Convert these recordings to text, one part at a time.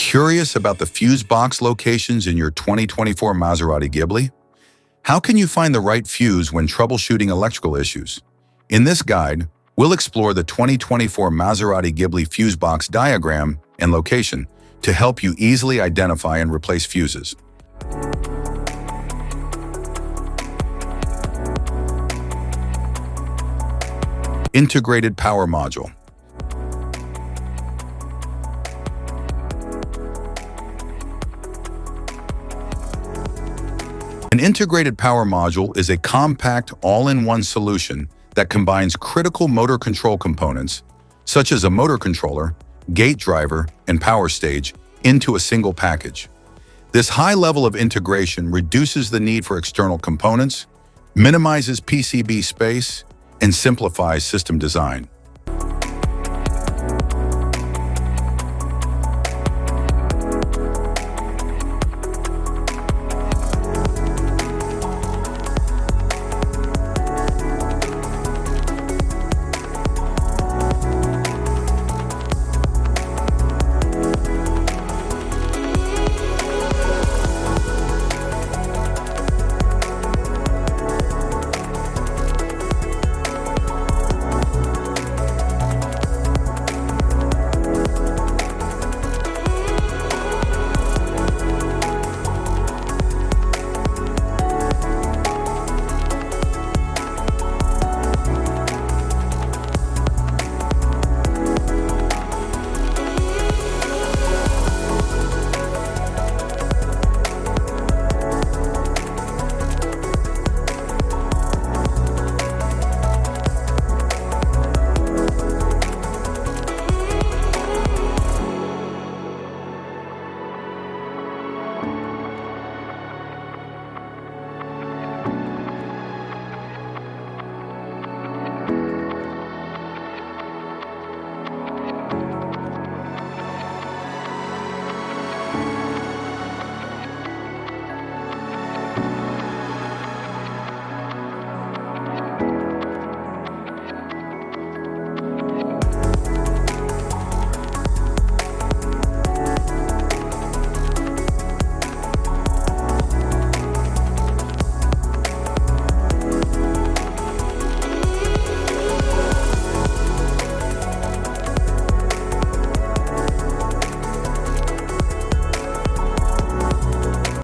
Curious about the fuse box locations in your 2024 Maserati Ghibli? How can you find the right fuse when troubleshooting electrical issues? In this guide, we'll explore the 2024 Maserati Ghibli fuse box diagram and location to help you easily identify and replace fuses. Integrated power module. An integrated power module is a compact, all-in-one solution that combines critical motor control components, such as a motor controller, gate driver, and power stage, into a single package. This high level of integration reduces the need for external components, minimizes PCB space, and simplifies system design.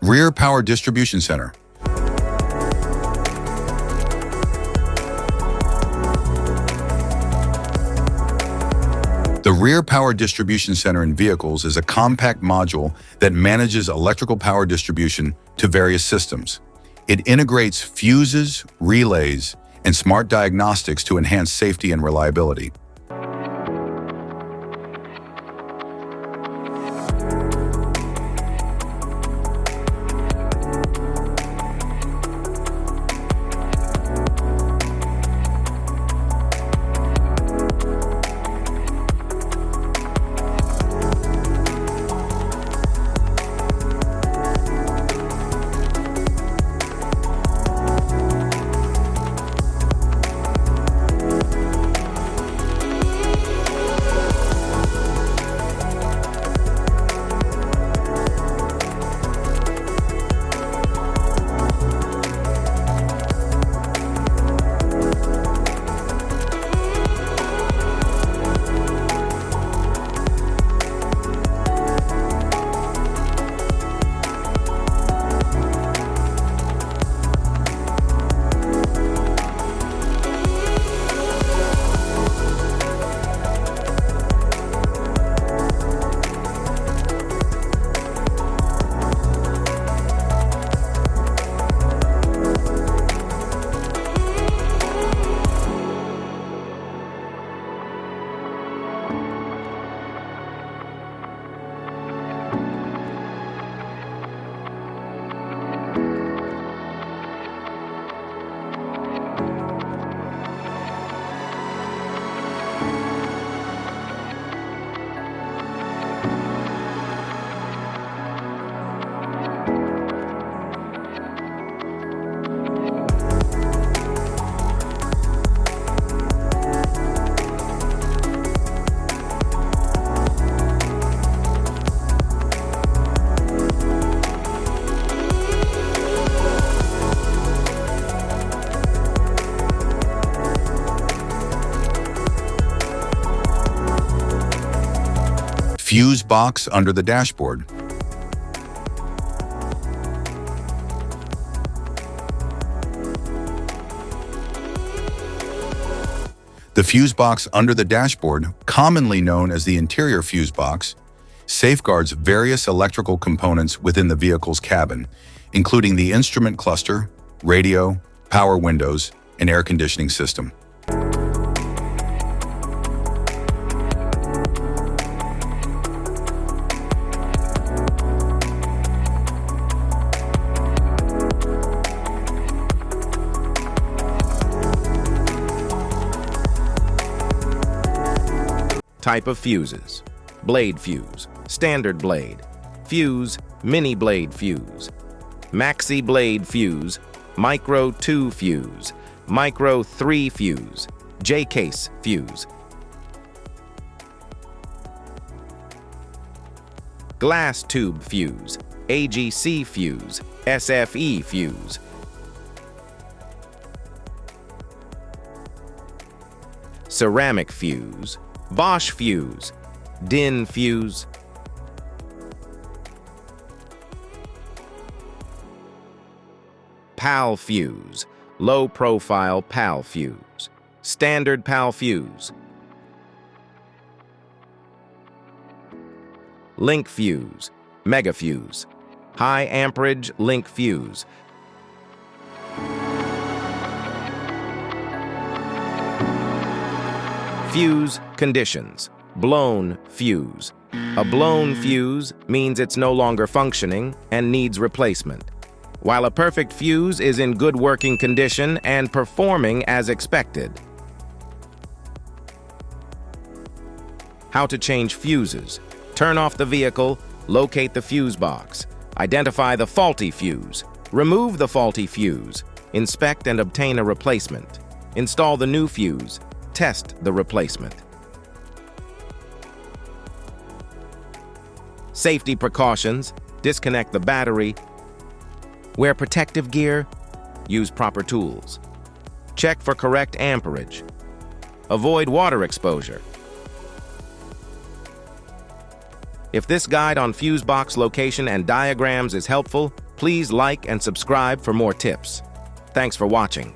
Rear power distribution center. The rear power distribution center in vehicles is a compact module that manages electrical power distribution to various systems. It integrates fuses, relays, and smart diagnostics to enhance safety and reliability. Fuse box under the dashboard. The fuse box under the dashboard, commonly known as the interior fuse box, safeguards various electrical components within the vehicle's cabin, including the instrument cluster, radio, power windows, and air conditioning system. Type of fuses: blade fuse, standard blade, fuse, mini blade fuse, maxi blade fuse, micro 2 fuse, micro 3 fuse, J-case fuse, glass tube fuse, AGC fuse, SFE fuse, ceramic fuse, Bosch fuse, DIN fuse, PAL fuse, low-profile PAL fuse, standard PAL fuse, link fuse, mega fuse, high amperage link fuse, fuse conditions: blown fuse. A blown fuse means it's no longer functioning and needs replacement, while a perfect fuse is in good working condition and performing as expected. How to change fuses: turn off the vehicle, locate the fuse box, identify the faulty fuse, remove the faulty fuse, inspect and obtain a replacement, install the new fuse, test the replacement. Safety precautions: disconnect the battery, wear protective gear, use proper tools, check for correct amperage, avoid water exposure. If this guide on fuse box location and diagrams is helpful, please like and subscribe for more tips. Thanks for watching.